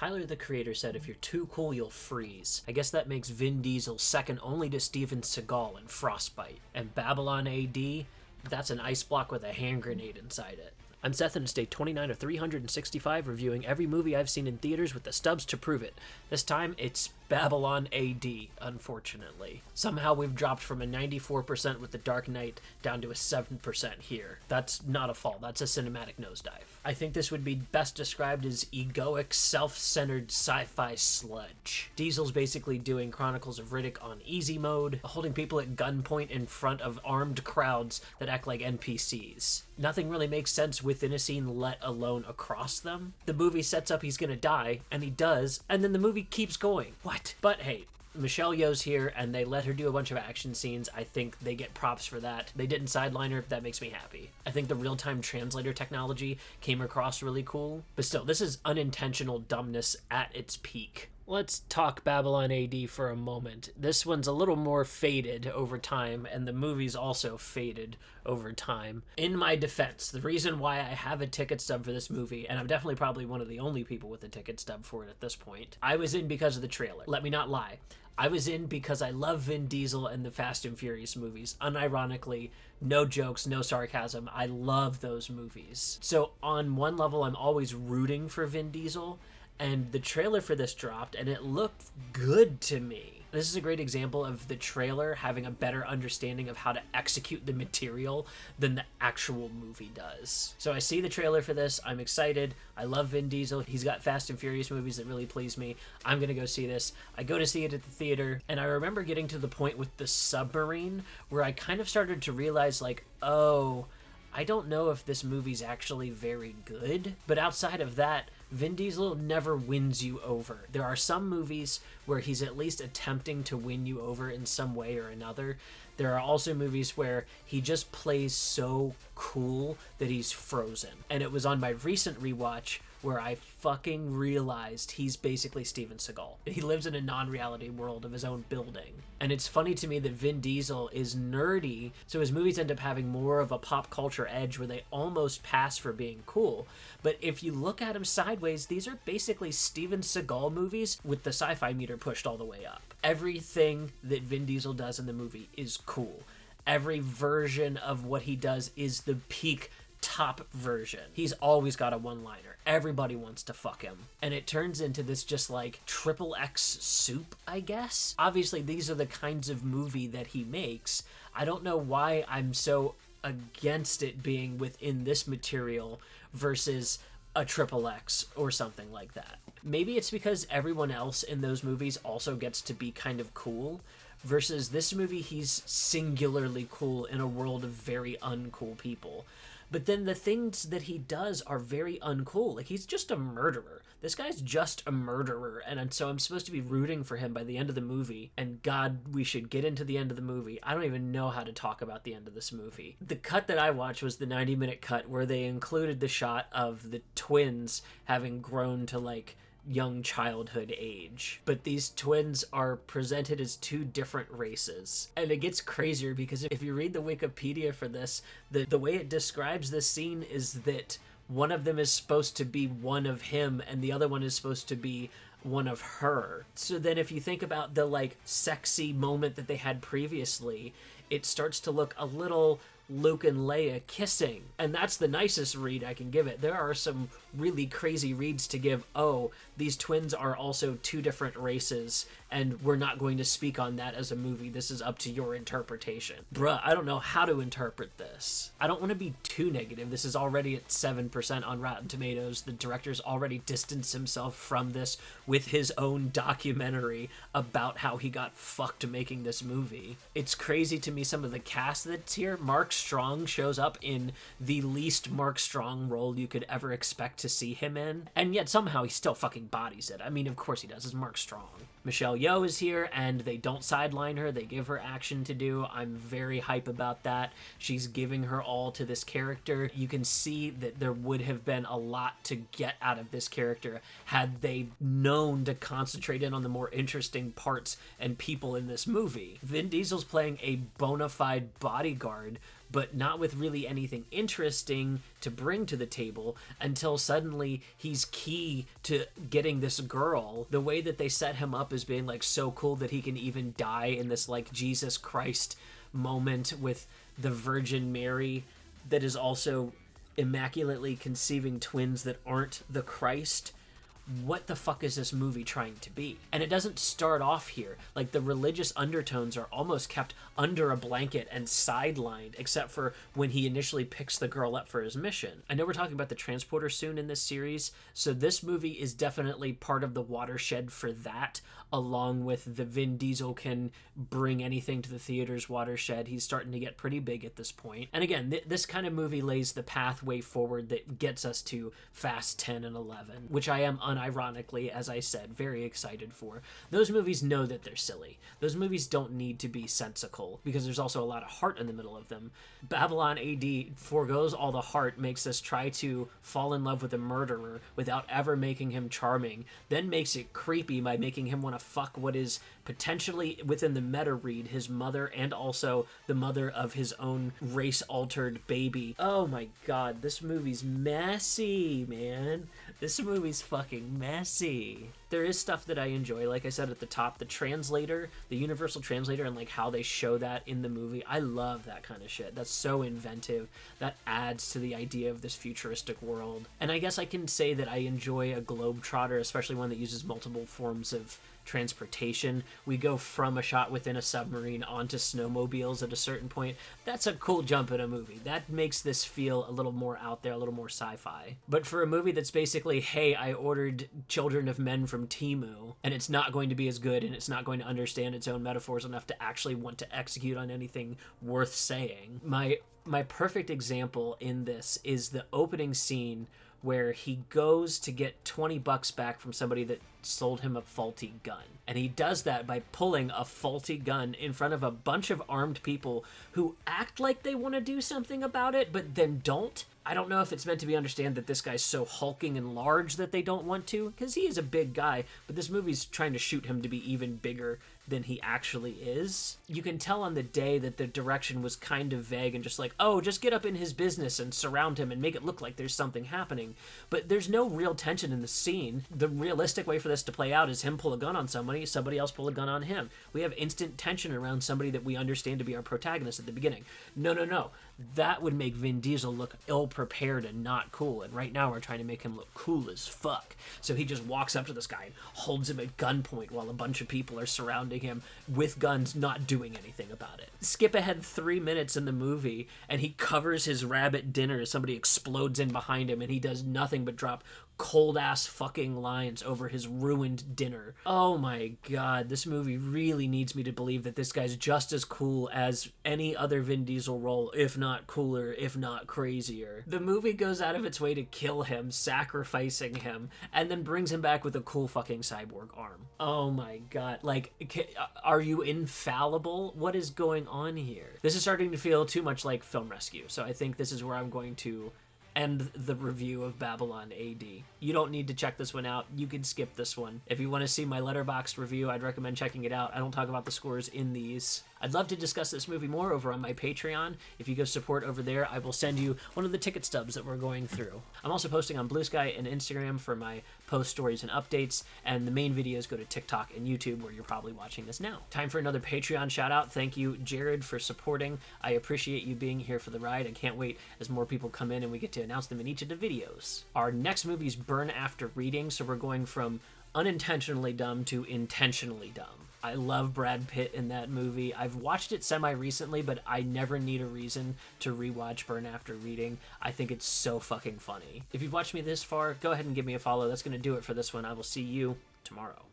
Tyler, the creator, said if you're too cool, you'll freeze. I guess that makes Vin Diesel second only to Steven Seagal in Frostbite. And Babylon AD, that's an ice block with a hand grenade inside it. I'm Seth, and it's day 29 of 365, reviewing every movie I've seen in theaters with the stubs to prove it. This time, it's Babylon AD, unfortunately. Somehow we've dropped from a 94% with The Dark Knight down to a 7% here. That's not a fall, that's a cinematic nosedive. I think this would be best described as egoic, self-centered sci-fi sludge. Diesel's basically doing Chronicles of Riddick on easy mode, holding people at gunpoint in front of armed crowds that act like NPCs. Nothing really makes sense within a scene, let alone across them. The movie sets up he's gonna die, and he does, and then the movie keeps going. What? But hey, Michelle Yeoh's here, and they let her do a bunch of action scenes. I think they get props for that. They didn't sideline her. That makes me happy. I think the real-time translator technology came across really cool. But still, this is unintentional dumbness at its peak. Let's talk Babylon AD for a moment. This one's a little more faded over time, and the movie's also faded over time. In my defense, the reason why I have a ticket stub for this movie, and I'm definitely probably one of the only people with a ticket stub for it at this point, I was in because of the trailer. Let me not lie. I was in because I love Vin Diesel and the Fast and Furious movies. Unironically, no jokes, no sarcasm. I love those movies. So on one level, I'm always rooting for Vin Diesel, and the trailer for this dropped, and it looked good to me. This is a great example of the trailer having a better understanding of how to execute the material than the actual movie does. So I see the trailer for this. I'm excited. I love Vin Diesel. He's got Fast and Furious movies that really please me. I'm going to go see this. I go to see it at the theater, and I remember getting to the point with the submarine where I kind of started to realize, like, oh, I don't know if this movie's actually very good. But outside of that, Vin Diesel never wins you over. There are some movies where he's at least attempting to win you over in some way or another. There are also movies where he just plays so cool that he's frozen. And it was on my recent rewatch where I fucking realized he's basically Steven Seagal. He lives in a non-reality world of his own building. And it's funny to me that Vin Diesel is nerdy, so his movies end up having more of a pop culture edge where they almost pass for being cool. But if you look at him sideways, these are basically Steven Seagal movies with the sci-fi meter pushed all the way up. Everything that Vin Diesel does in the movie is cool. Every version of what he does is the peak top version. He's always got a one-liner. Everybody wants to fuck him. And it turns into this just like XXX soup, I guess. Obviously, these are the kinds of movie that he makes. I don't know why I'm so against it being within this material versus a XXX or something like that. Maybe it's because everyone else in those movies also gets to be kind of cool, versus this movie, he's singularly cool in a world of very uncool people. But then the things that he does are very uncool. Like, he's just a murderer. This guy's just a murderer, and so I'm supposed to be rooting for him by the end of the movie. And God, we should get into the end of the movie. I don't even know how to talk about the end of this movie. The cut that I watched was the 90-minute cut where they included the shot of the twins having grown to, like, young childhood age. But these twins are presented as two different races. And it gets crazier because if you read the Wikipedia for this, the way it describes this scene is that one of them is supposed to be one of him and the other one is supposed to be one of her. So then if you think about the like sexy moment that they had previously, it starts to look a little Luke and Leia kissing, and that's the nicest read I can give it. There are some really crazy reads to give, oh, these twins are also two different races, and we're not going to speak on that as a movie. This is up to your interpretation. Bruh, I don't know how to interpret this. I don't want to be too negative. This is already at 7% on Rotten Tomatoes. The director's already distanced himself from this with his own documentary about how he got fucked making this movie. It's crazy to me, some of the cast that's here. Mark Strong shows up in the least Mark Strong role you could ever expect to see him in, and yet somehow he still fucking bodies it. I mean, of course he does. It's Mark Strong. Michelle Yeoh is here, and they don't sideline her. They give her action to do. I'm very hype about that. She's giving her all to this character. You can see that there would have been a lot to get out of this character had they known to concentrate in on the more interesting parts and people in this movie. Vin Diesel's playing a bona fide bodyguard, but not with really anything interesting to bring to the table until suddenly he's key to getting this girl. The way that they set him up as being like so cool that he can even die in this like Jesus Christ moment with the Virgin Mary that is also immaculately conceiving twins that aren't the Christ. What the fuck is this movie trying to be? And it doesn't start off here. Like, the religious undertones are almost kept under a blanket and sidelined, except for when he initially picks the girl up for his mission. I know we're talking about the transporter soon in this series, so this movie is definitely part of the watershed for that, along with the Vin Diesel can bring anything to the theater's watershed. He's starting to get pretty big at this point. And again, this kind of movie lays the pathway forward that gets us to Fast 10 and 11, which I am unironically, as I said, very excited for. Those movies know that they're silly. Those movies don't need to be sensical, because there's also a lot of heart in the middle of them. Babylon AD forgoes all the heart, makes us try to fall in love with a murderer without ever making him charming, then makes it creepy by making him want to fuck what is potentially, within the meta read, his mother and also the mother of his own race-altered baby. Oh my god, this movie's messy, man. This movie's fucking messy. There is stuff that I enjoy, like I said at the top, the translator, the universal translator, and like how they show that in the movie. I love that kind of shit. That's so inventive. That adds to the idea of this futuristic world. And I guess I can say that I enjoy a globetrotter, especially one that uses multiple forms of transportation. We go from a shot within a submarine onto snowmobiles at a certain point. That's a cool jump in a movie. That makes this feel a little more out there, a little more sci-fi. But for a movie that's basically, hey, I ordered Children of Men from Temu, and it's not going to be as good, and it's not going to understand its own metaphors enough to actually want to execute on anything worth saying. My perfect example in this is the opening scene where he goes to get $20 back from somebody that sold him a faulty gun. And he does that by pulling a faulty gun in front of a bunch of armed people who act like they want to do something about it, but then don't. I don't know if it's meant to be understand that this guy's so hulking and large that they don't want to, because he is a big guy, but this movie's trying to shoot him to be even bigger than he actually is. You can tell on the day that the direction was kind of vague and just like, oh, just get up in his business and surround him and make it look like there's something happening. But there's no real tension in the scene. The realistic way for this to play out is him pull a gun on somebody else pull a gun on him. We have instant tension around somebody that we understand to be our protagonist at the beginning. No. That would make Vin Diesel look ill-prepared and not cool, and right now we're trying to make him look cool as fuck. So he just walks up to this guy and holds him at gunpoint while a bunch of people are surrounding him with guns, not doing anything about it. Skip ahead 3 minutes in the movie, and he covers his rabbit dinner as somebody explodes in behind him, and he does nothing but drop cold-ass fucking lines over his ruined dinner. Oh my god, this movie really needs me to believe that this guy's just as cool as any other Vin Diesel role, if not cooler, if not crazier. The movie goes out of its way to kill him, sacrificing him, and then brings him back with a cool fucking cyborg arm. Oh my god, like, are you infallible? What is going on here? This is starting to feel too much like Film Rescue, so I think this is where I'm going to end the review of Babylon AD. You don't need to check this one out. You can skip this one. If you want to see my Letterboxd review, I'd recommend checking it out. I don't talk about the scores in these. I'd love to discuss this movie more over on my Patreon. If you go support over there, I will send you one of the ticket stubs that we're going through. I'm also posting on Blue Sky and Instagram for my post stories and updates, and the main videos go to TikTok and YouTube, where you're probably watching this now. Time for another Patreon shout out. Thank you, Jared, for supporting. I appreciate you being here for the ride. I can't wait as more people come in and we get to announce them in each of the videos. Our next movie is Burn After Reading, so we're going from unintentionally dumb to intentionally dumb. I love Brad Pitt in that movie. I've watched it semi-recently, but I never need a reason to rewatch Burn After Reading. I think it's so fucking funny. If you've watched me this far, go ahead and give me a follow. That's going to do it for this one. I will see you tomorrow.